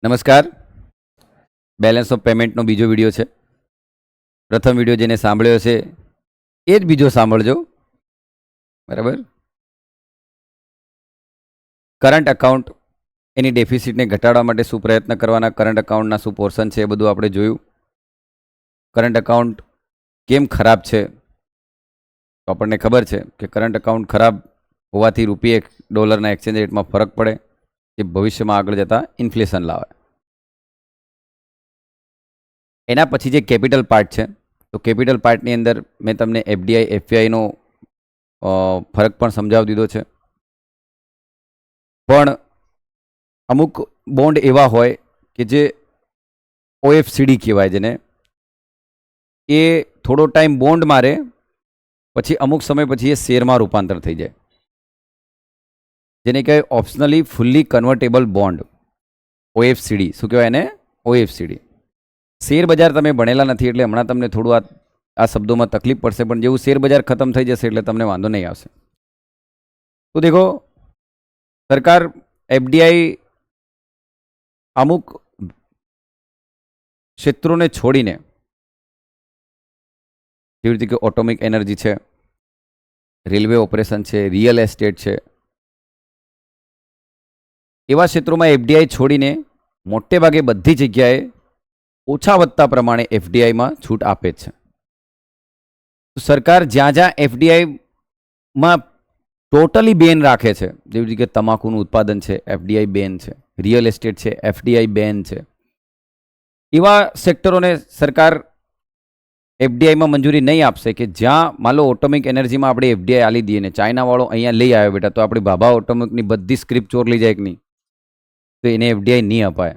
નમસ્કાર. Balance of પેમેન્ટનો બીજો video છે. પ્રથમ વિડીયો જેને સાંભળ્યો છે એ જ બીજો સાંભળજો, બરાબર. કરંટ અકાઉન્ટ એની ડેફિસિટને ઘટાડવા માટે શું પ્રયત્ન કરવાના, કરંટ અકાઉન્ટના શું પોર્શન છે એ બધું આપણે જોયું. કરંટ અકાઉન્ટ કેમ ખરાબ છે તો આપણને ખબર છે કે કરંટ અકાઉન્ટ ખરાબ હોવાથી $1 એક્સચેન્જ રેટમાં ફરક પડે, જે ભવિષ્યમાં આગળ જતાં ઇન્ફ્લેશન લાવે. એના પછી જે કેપિટલ પાર્ટ છે, તો કેપિટલ પાર્ટની અંદર મેં તમને એફડીઆઈ એફઆઈનો ફરક પણ સમજાવી દીધો છે. પણ અમુક બોન્ડ એવા હોય કે જે ઓએફસીડી કહેવાય, જેને એ થોડો ટાઈમ બોન્ડ મારે પછી અમુક સમય પછી એ શેરમાં રૂપાંતર થઈ જાય, જેને કહેવાય ઓપ્શનલી ફુલ્લી કન્વર્ટેબલ બોન્ડ, ઓએફસીડી. શું કહેવાય એને? ઓએફસીડી. શેર બજાર તમે ભણેલા નથી એટલે હમણાં તમને થોડું આ શબ્દોમાં તકલીફ પડશે, પણ જેવું શેર બજાર ખતમ થઈ જશે એટલે તમને વાંધો નહીં આવશે. તો દેખો, સરકાર એફડીઆઈ અમુક ક્ષેત્રોને છોડીને, જેવી રીતે કે એટોમિક એનર્જી છે, રેલવે ઓપરેશન છે, રિયલ એસ્ટેટ છે, એવા ક્ષેત્રોમાં એફડીઆઈ છોડીને મોટે ભાગે બધી જગ્યાએ ઓછા વત્તા પ્રમાણે એફડીઆઈમાં છૂટ આપે છે. સરકાર જ્યાં જ્યાં એફડીઆઈમાં ટોટલી બેન રાખે છે, જેવી રીતે તમાકુનું ઉત્પાદન છે, એફડીઆઈ બેન છે, રિયલ એસ્ટેટ છે, એફડીઆઈ બેન છે, એવા સેક્ટરોને સરકાર એફડીઆઈમાં મંજૂરી નહીં આપશે કે જ્યાં માન લો એટોમિક એનર્જીમાં આપણે એફડીઆઈ આલી દઈએ ને ચાઇનાવાળો અહીંયા લઈ આવ્યો બેટા, તો આપણી ભાભા એટોમિકની બધી સ્ક્રિપ્ટ ચોર લઈ જાય કે નહીં, તો એને એફડીઆઈ નહીં અપાય.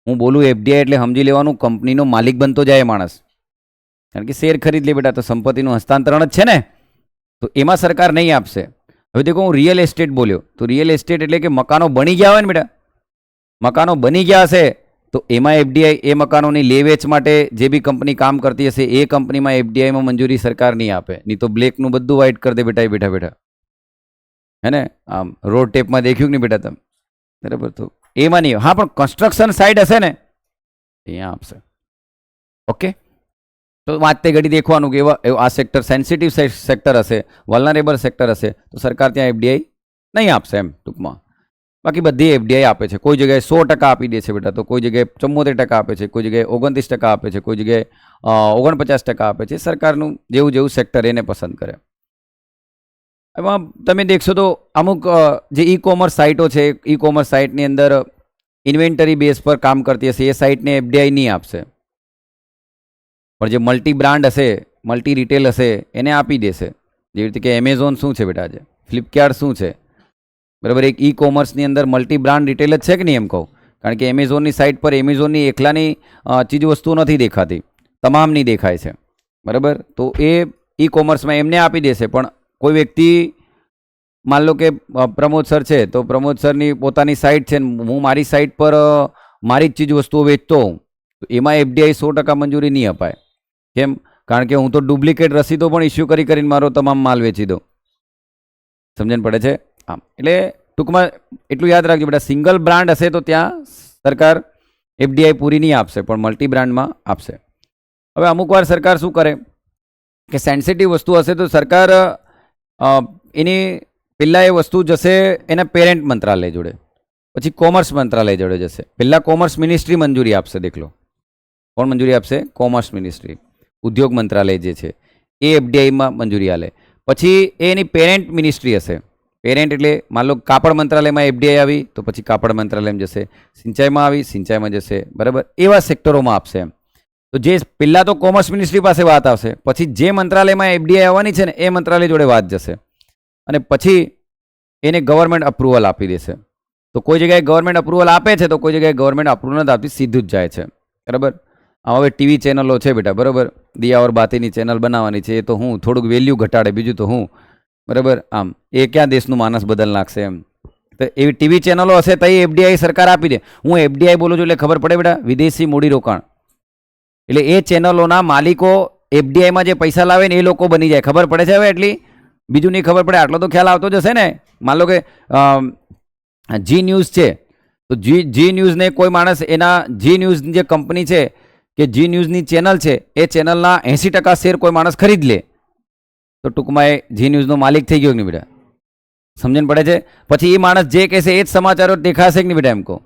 હું બોલું એફડીઆઈ એટલે સમજી લેવાનું કંપનીનો માલિક બનતો જાય માણસ, કારણ કે શેર ખરીદ લે બેટા, તો સંપત્તિનું હસ્તાંતરણ જ છે ને, તો એમાં સરકાર નહીં આપશે. હવે દેખો, હું રિયલ એસ્ટેટ બોલ્યો, તો રિયલ એસ્ટેટ એટલે કે મકાનો બની ગયા હોય ને બેટા, મકાનો બની ગયા હશે તો એમાં એફડીઆઈ, એ મકાનોની લે વેચ માટે જે બી કંપની કામ કરતી હશે એ કંપનીમાં એફડીઆઈમાં મંજૂરી સરકાર નહીં આપે. નહીં તો બ્લેકનું બધું વ્હાઇટ કરી દે બેટા એ બેઠા બેઠા, હે ને? આમ રોડ ટેપમાં દેખ્યું કે નહીં બેટા તમે, બરાબર? તો એમાં નહીં. હા, પણ કન્સ્ટ્રક્શન સાઇટ હશે ને અહીંયા આપશે. ઓકે, તો વાંચતે ઘડી દેખવાનું કે આ સેક્ટર સેન્સિટિવ સેક્ટર હશે, વલ્નરેબલ સેક્ટર હશે, તો સરકાર ત્યાં એફડીઆઈ નહીં આપશે એમ ટૂંકમાં. બાકી બધી એફડીઆઈ આપે છે. કોઈ જગ્યાએ 100% આપી દે છે બેટા, તો કોઈ જગ્યાએ 74% આપે છે, કોઈ જગ્યાએ 29% આપે છે, કોઈ જગ્યાએ 49% આપે છે. સરકારનું જેવું જેવું સેક્ટર એને પસંદ કરે. એમાં તમે દેખશો તો અમુક જે ઈ કોમર્સ સાઇટો છે, ઈ કોમર્સ સાઇટની અંદર ઇન્વેન્ટરી બેઝ પર કામ કરતી હશે, એ સાઇટને એફડીઆઈ નહીં આપશે. પણ જે મલ્ટી બ્રાન્ડ હશે, મલ્ટી રિટેલ હશે, એને આપી દેશે. જેવી રીતે કે એમેઝોન શું છે બેટા, આજે ફ્લિપકાર્ટ શું છે, બરાબર? એક ઈ કોમર્સની અંદર મલ્ટી બ્રાન્ડ રિટેલ જ છે કે નહીં એમ કહું, કારણ કે એમેઝોનની સાઇટ પર એમેઝોનની એકલાની ચીજ વસ્તુઓ નથી દેખાતી, તમામની દેખાય છે, બરાબર? તો એ ઈ કોમર્સમાં એમને આપી દેશે. પણ કોઈ વ્યક્તિ માન લો કે પ્રમોદ સર છે, તો પ્રમોદ સરની પોતાની સાઇટ છે, હું મારી સાઇટ પર મારી જ ચીજ વસ્તુઓ વેચતો હોઉં, તો એમાં એફડીઆઈ 100% મંજૂરી નહીં અપાય. કેમ? કારણ કે હું તો ડુપ્લિકેટ રસીદો પણ ઇસ્યુ કરીને મારો તમામ માલ વેચી દઉં. સમજણ પડે છે? આમ એટલે ટૂંકમાં એટલું યાદ રાખજો બેટા, સિંગલ બ્રાન્ડ હશે તો ત્યાં સરકાર એફડીઆઈ પૂરી નહીં આપશે, પણ મલ્ટી બ્રાન્ડમાં આપશે. હવે અમુક વાર સરકાર શું કરે કે સેન્સિટિવ વસ્તુ હશે તો સરકાર એની પહેલાં એ વસ્તુ જશે એના પેરેન્ટ મંત્રાલય જોડે, પછી કોમર્સ મંત્રાલય જોડે જશે. પહેલાં કોમર્સ મિનિસ્ટ્રી મંજૂરી આપશે. દેખ લો, કોણ મંજૂરી આપશે? કોમર્સ મિનિસ્ટ્રી, ઉદ્યોગ મંત્રાલય જે છે એ એફડીઆઈમાં મંજૂરી આલે. પછી એની પેરેન્ટ મિનિસ્ટ્રી હશે. પેરેન્ટ એટલે માન લો કાપડ મંત્રાલયમાં એફડીઆઈ આવી તો પછી કાપડ મંત્રાલયમાં જશે, સિંચાઈમાં આવી સિંચાઈમાં જશે, બરાબર? એવા સેક્ટરોમાં આપશે એમ. તો જે પહેલાં તો કોમર્સ મિનિસ્ટ્રી પાસે વાત આવશે, પછી જે મંત્રાલયમાં એફડીઆઈ આવવાની છે ને એ મંત્રાલય જોડે વાત જશે, અને પછી એને ગવર્મેન્ટ અપ્રુવલ આપી દેશે. તો કોઈ જગ્યાએ ગવર્મેન્ટ અપ્રુવલ આપે છે, તો કોઈ જગ્યાએ ગવર્મેન્ટ અપ્રુવલ નથી આપતી, સીધું જ જાય છે, બરાબર? આમ હવે ટીવી ચેનલો છે બેટા, બરાબર? દિયા ઓર બાતીની ચેનલ બનાવવાની છે, એ તો હું થોડુંક વેલ્યુ ઘટાડે, બીજું તો હું, બરાબર? આમ એ ક્યાં દેશનું માનસ બદલ નાખશે એમ. તો એવી ટીવી ચેનલો હશે તો એફડીઆઈ સરકાર આપી દે. હું એફડીઆઈ બોલું છું એટલે ખબર પડે બેટા, વિદેશી મૂડીરોકાણ. એટલે એ ચેનલોના માલિકો એફડીઆઈમાં જે પૈસા લાવે ને એ લોકો બની જાય. ખબર પડે છે હવે એટલી? બીજું નહીં ખબર પડે આટલો તો ખ્યાલ આવતો જ હશે ને. માન લો કે જી ન્યૂઝ છે, તો જી ન્યૂઝને કોઈ માણસ એના જી ન્યૂઝની જે કંપની છે કે જી ન્યૂઝની ચેનલ છે એ ચેનલના 80% શેર કોઈ માણસ ખરીદ લે તો ટૂંકમાં એ જી ન્યૂઝનો માલિક થઈ ગયો કે નહીં બેટા? સમજણ પડે છે? પછી એ માણસ જે કહેશે એ જ સમાચારો દેખાશે કે નહીં બેટા? એમ કહો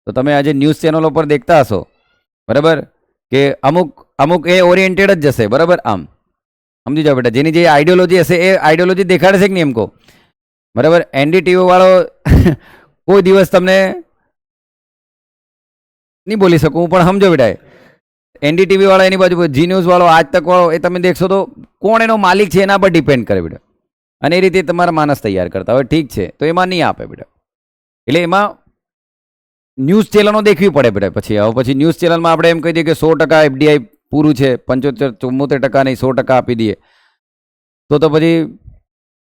તો તમે આજે ન્યૂઝ ચેનલો પર દેખતા હશો, બરાબર, કે અમુક એ ઓરિએન્ટેડ જ જશે, બરાબર. આમ સમજી જાઓ બેટા, જેની જે આઈડિયોલોજી હશે એ આઈડિયોલોજી દેખાડશે કે નહીં એમ કહો, બરાબર. એનડીટીવી વાળો કોઈ દિવસ તમને નહીં બોલી શકું પણ સમજો બેટા, એનડીટીવી વાળો એની બાજુ, જી ન્યૂઝ વાળો, આજ તક વાળો, એ તમે દેખશો તો કોણ એનો માલિક છે એના પર ડિપેન્ડ કરે બેટા. અને એ રીતે તમારા માણસ તૈયાર કરતા હોય, ઠીક છે, તો એમાં નહીં આપે બેટા. એટલે એમાં ન્યૂઝ ચેનલો દેખવી પડે બેટા. પછી ન્યૂઝ ચેનલમાં આપણે એમ કહી દઈએ કે 100% એફડીઆઈ પૂરું છે, 75-74% નહીં 100% આપી દઈએ, તો પછી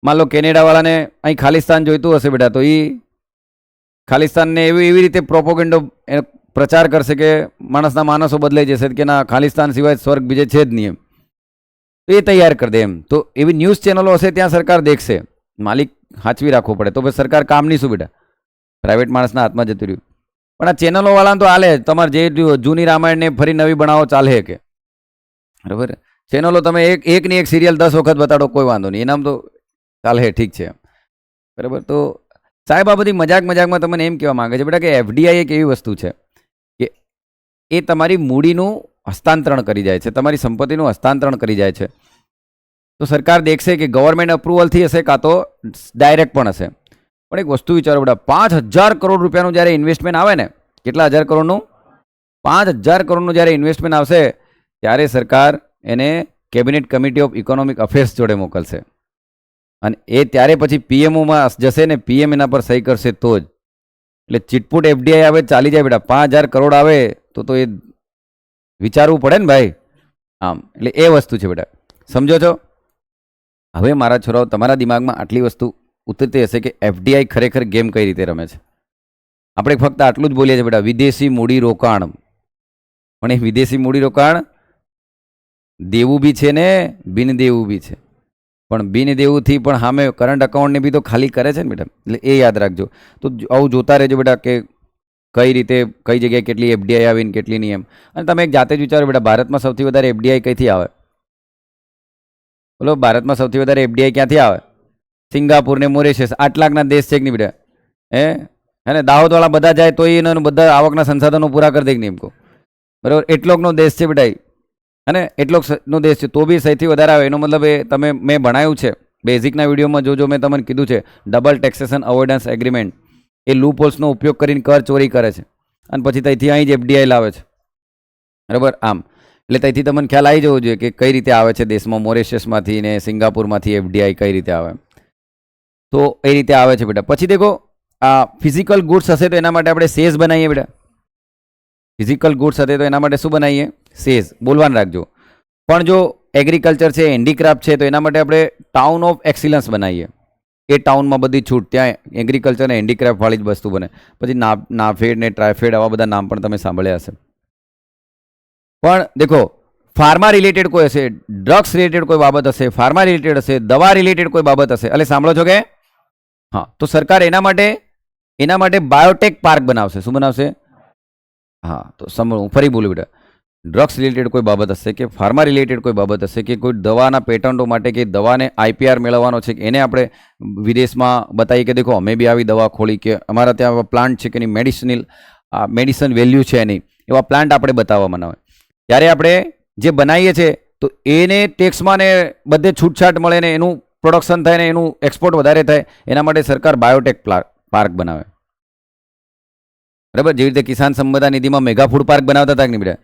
માન લો કેનેડાવાળાને અહીં ખાલિસ્તાન જોઈતું હશે બેટા, તો એ ખાલિસ્તાનને એવી રીતે પ્રોપોગેન્ડો પ્રચાર કરશે કે માણસના માનસો બદલાઈ જશે કે ના, ખાલિસ્તાન સિવાય સ્વર્ગ બીજે છે જ નહીં એમ, તો એ તૈયાર કરી દે એમ. તો એવી ન્યૂઝ ચેનલો હશે ત્યાં સરકાર દેખશે, માલિક હાચવી રાખવો પડે. તો પછી સરકાર કામની શું બેટા? પ્રાઇવેટ માણસના હાથમાં જતું રહ્યું. પણ આ ચેનલોવાળાને તો હાલે, તમારે જે જૂની રામાયણને ફરી નવી બનાવો ચાલે કે, બરાબર. ચેનલો તમે એકની એક સિરિયલ 10 વખત બતાડો કોઈ વાંધો નહીં, એનામ તો ચાલે, ઠીક છે, બરાબર. તો સાહેબ આ બધી મજાકમાં તમને એમ કહેવા માંગે છે બેટા કે એફડીઆઈ એક એવી વસ્તુ છે કે એ તમારી મૂડીનું હસ્તાંતરણ કરી જાય છે, તમારી સંપત્તિનું હસ્તાંતરણ કરી જાય છે. તો સરકાર દેખશે કે ગવર્મેન્ટ અપ્રુવલથી હશે કાં તો ડાયરેક્ટ પણ હશે. પણ એક વસ્તુ વિચારો બેટા, 5,000 કરોડ રૂપિયાનું જ્યારે ઇન્વેસ્ટમેન્ટ આવે ને, કેટલા હજાર કરોડનું? 5,000 કરોડનું જ્યારે ઇન્વેસ્ટમેન્ટ આવશે ત્યારે સરકાર એને cabinet committee of economic affairs જોડે મોકલશે. અને એ ત્યારે પછી પીએમઓમાં જશે ને પીએમ એના પર સહી કરશે તો જ. એટલે ચીટપુટ એફડીઆઈ આવે ચાલી જાય બેટા. 5,000 કરોડ આવે તો એ વિચારવું પડે ને ભાઈ. આમ એટલે એ વસ્તુ છે બેટા, સમજો છો? હવે મારા છોરાઓ, તમારા દિમાગમાં આટલી વસ્તુ ઉતરતી હશે કે એફડીઆઈ ખરેખર ગેમ કઈ રીતે રમે છે. આપણે ફક્ત આટલું જ બોલીએ છીએ બેટા, વિદેશી મૂડી રોકાણ. પણ એ વિદેશી મૂડી રોકાણ દેવું બી છે ને બિન દેવું બી છે. પણ બિન દેવુંથી પણ સામે કરંટ અકાઉન્ટને બી તો ખાલી કરે છે ને બેટા. એટલે એ યાદ રાખજો. તો આવું જોતા રહેજો બેટા કે કઈ રીતે, કઈ જગ્યાએ કેટલી એફડીઆઈ આવીને કેટલી નહીં એમ. અને તમે એક જાતે જ વિચારો બેટા, ભારતમાં સૌથી વધારે એફડીઆઈ કઈથી આવે? બોલો, ભારતમાં સૌથી વધારે એફડીઆઈ ક્યાંથી આવે? સિંગાપુર ને મોરેશિયસ, આટલાકના દેશ છે કે નહીં બેટા? હે ને, દાહોદવાળા બધા જાય તો એનો બધા આવકના સંસાધનો પૂરા કરી દે કે નહીં એમ કહો, બરાબર. એટલોકનો દેશ છે બેટા, અને એટલોકનો દેશ છે તો બી સૌથી વધારે આવે. એનો મતલબ એ મેં ભણાયું છે બેઝિકના વિડીયોમાં, જો મેં તમને કીધું છે ડબલ ટેક્સેશન અવોઇડન્સ એગ્રીમેન્ટ. એ લૂપ હોલ્સનો ઉપયોગ કરીને કર ચોરી કરે છે અને પછી ત્યાંથી અહીં જ એફડીઆઈ લાવે છે, બરાબર. આમ એટલે ત્યાંથી તમને ખ્યાલ આવી જવો જોઈએ કે કઈ રીતે આવે છે દેશમાં, મોરેશિયસમાંથી ને સિંગાપુરમાંથી એફડીઆઈ કઈ રીતે આવે. તો એ રીતે આવે છે બેટા. પછી દેખો, આ ફિઝિકલ ગુડ્સ હશે તો એના માટે આપણે સેઝ બનાવીએ બેટા. ફિઝિકલ ગુડ્સ હશે તો એના માટે શું બનાવીએ? સેઝ. બોલવાનું રાખજો. પણ જો એગ્રીકલ્ચર છે, હેન્ડીક્રાફ્ટ છે, તો એના માટે આપણે ટાઉન ઓફ એક્સિલન્સ બનાવીએ. એ ટાઉનમાં બધી છૂટ, ત્યાં એગ્રીકલ્ચર અને હેન્ડીક્રાફ્ટ વાળી જ વસ્તુ બને. પછી નાફેડ ને ટ્રાયફેડ આવા બધા નામ પણ તમે સાંભળ્યા હશે. પણ દેખો, ફાર્મા રિલેટેડ કોઈ હશે, ડ્રગ્સ રિલેટેડ કોઈ બાબત હશે, ફાર્મા રિલેટેડ હશે, દવા રિલેટેડ કોઈ બાબત હશે, એટલે સાંભળો છો કે હા, તો સરકાર એના માટે બાયોટેક પાર્ક બનાવશે. શું બનાવશે? હા, તો હું ફરી બોલું બેટા, ડ્રગ્સ રિલેટેડ કોઈ બાબત હશે કે ફાર્મા રિલેટેડ કોઈ બાબત હશે કે કોઈ દવાના પેટન્ટો માટે કે દવાને આઈપીઆર મેળવવાનો છે, એને આપણે વિદેશમાં બતાવીએ કે દેખો અમે બી આવી દવા ખોલી, કે અમારા ત્યાં પ્લાન્ટ છે કે એની મેડિસિન વેલ્યુ છે એની, એવા પ્લાન્ટ આપણે બતાવવામાં આવે. ત્યારે આપણે જે બનાવીએ છીએ તો એને ટેક્સમાં ને બધે છૂટછાટ મળે ને એનું પ્રોડક્શન થાય ને એનું એક્સપોર્ટ વધારે થાય, એના માટે સરકાર બાયોટેક પાર્ક બનાવે, બરાબર. જેવી રીતે કિસાન સંપદા નિધિમાં મેગા ફૂડ પાર્ક બનાવતા હતા કે નહીં બેટા,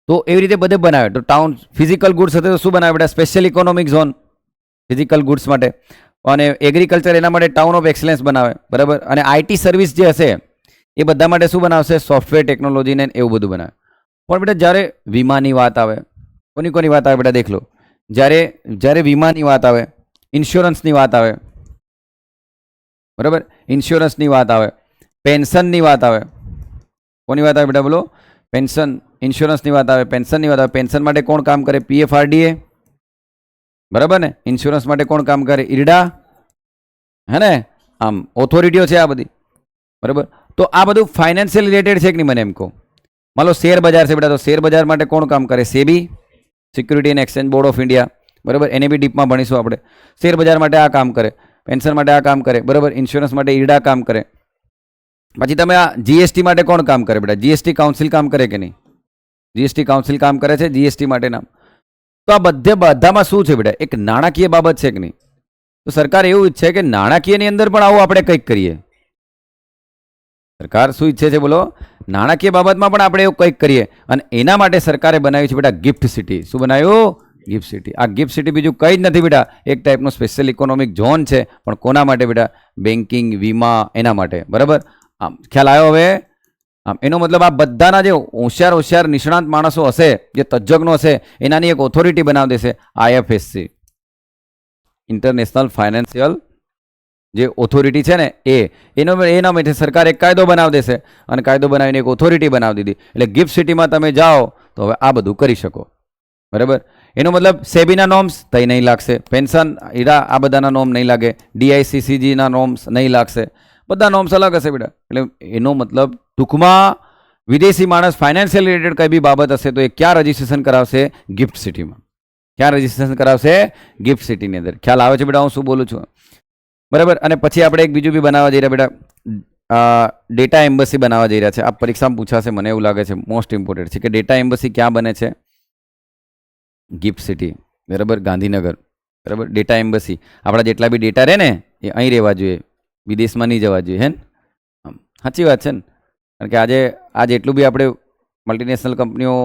તો એવી રીતે બધે બનાવે. તો ટાઉન ફિઝિકલ ગુડ્સ સાથે શું બનાવે બેટા? Special economic zone physical goods માટે. અને એગ્રીકલ્ચર એના માટે ટાઉન ઓફ એક્સલન્સ બનાવે, બરાબર. અને આઈટી સર્વિસ જે હશે એ બધા માટે શું બનાવશે? સોફ્ટવેર ટેકનોલોજી ને એવું બધું બનાવે. પણ બેટા જ્યારે વીમાની વાત આવે, કોની વાત આવે બેટા? દેખ લો, જ્યારે વીમાની વાત આવે, ઇન્સ્યોરન્સની વાત આવે, બરાબર, ઇન્સ્યોરન્સની વાત આવે, પેન્શનની વાત આવે, કોની વાત આવે બેટા? બોલો. પેન્શન, ઇન્સ્યોરન્સની વાત આવે, પેન્શનની વાત આવે. પેન્શન માટે કોણ કામ કરે? પીએફઆરડીએ, બરાબર ને. ઇન્સ્યોરન્સ માટે કોણ કામ કરે? ઈરડા, હે ને. આમ ઓથોરિટીઓ છે આ બધી, બરાબર. તો આ બધું ફાઇનાન્શિયલ રિલેટેડ છે કે નહીં મને એમ કહો. માન લો શેર બજાર છે બેટા, તો શેર બજાર માટે કોણ કામ કરે? SEBI, security and exchange board of India, બરાબર, એને બી ડીપમાં ભણીશું આપણે. શેર બજાર માટે આ કામ કરે, પેન્શન માટે આ કામ કરે, બરાબર, ઇન્સ્યોરન્સ માટે ઈરડા કામ કરે. પછી તમે આ જીએસટી માટે કોણ કામ કરે બેટા? જીએસટી કાઉન્સિલ કામ કરે કે નહીં? જીએસટી કાઉન્સિલ કામ કરે છે જીએસટી માટેના. તો આ બધામાં શું છે બેટા? એક નાણાકીય બાબત છે કે નહીં? તો સરકાર એવું ઈચ્છે કે નાણાકીયની અંદર પણ આવું આપણે કંઈક કરીએ. સરકાર શું ઈચ્છે છે બોલો? નાણાકીય બાબતમાં પણ આપણે એવું કંઈક કરીએ, અને એના માટે સરકારે બનાવ્યું છે બેટા ગિફ્ટ સિટી. શું બનાવ્યું? Gift city. આ ગિફ્ટ સિટી બીજું કંઈ જ નથી બેટા, એક ટાઈપનો સ્પેશિયલ ઇકોનોમિક ઝોન છે. પણ કોના માટે બેટા? બેન્કિંગ, વીમા, એના માટે. બરાબર, આમ ખ્યાલ આવ્યો હવે? આમ એનો મતલબ આ બધાના જે હોશિયાર નિષ્ણાંત માણસો હશે, જે તજજ્ઞો હશે, એનાની એક ઓથોરિટી બનાવી દેશે આઈએફએસસી, ઇન્ટરનેશનલ ફાઇનાન્શિયલ જે ઓથોરિટી છે ને એના માટે સરકાર એક કાયદો બનાવી દેશે, અને કાયદો બનાવીને એક ઓથોરિટી બનાવી દીધી. એટલે ગિફ્ટ સિટીમાં તમે જાઓ તો હવે આ બધું કરી શકો. બરાબર, એનો મતલબ સેબીના નોર્મ્સ તઈ નહીં લાગશે, પેન્શન ઈરા આ બધાના નોર્મ નહીં લાગે, ડીઆઈસીસીજીના નોર્મ્સ નહીં લાગશે, બધા નોર્મ્સ અલગ હશે બેટા. એટલે એનો મતલબ ટૂંકમાં વિદેશી માણસ ફાઇનાન્શિયલ રિલેટેડ કંઈ બી બાબત હશે તો એ ક્યાં રજિસ્ટ્રેશન કરાવશે? ગિફ્ટ સિટીમાં. ક્યાં રજિસ્ટ્રેશન કરાવશે? ગિફ્ટ સિટીની અંદર. ખ્યાલ આવે છે બેટા હું શું બોલું છું? બરાબર. અને પછી આપણે એક બીજું બી બનાવવા જઈ રહ્યા બેટા, ડેટા એમ્બસી બનાવવા જઈ રહ્યા છે. આ પરીક્ષામાં પૂછાશે મને એવું લાગે છે, મોસ્ટ ઇમ્પોર્ટન્ટ છે કે ડેટા એમ્બસી ક્યાં બને છે? ગિફ્ટ સિટી, બરાબર, ગાંધીનગર. બરાબર, ડેટા એમ્બસી. આપણા જેટલા બી ડેટા રહે ને એ અહીં રહેવા જોઈએ, વિદેશમાં નહીં જવા જોઈએ. હે ને? સાચી વાત છે ને? કારણ કે આજે એટલું બી આપણે મલ્ટીનેશનલ કંપનીઓ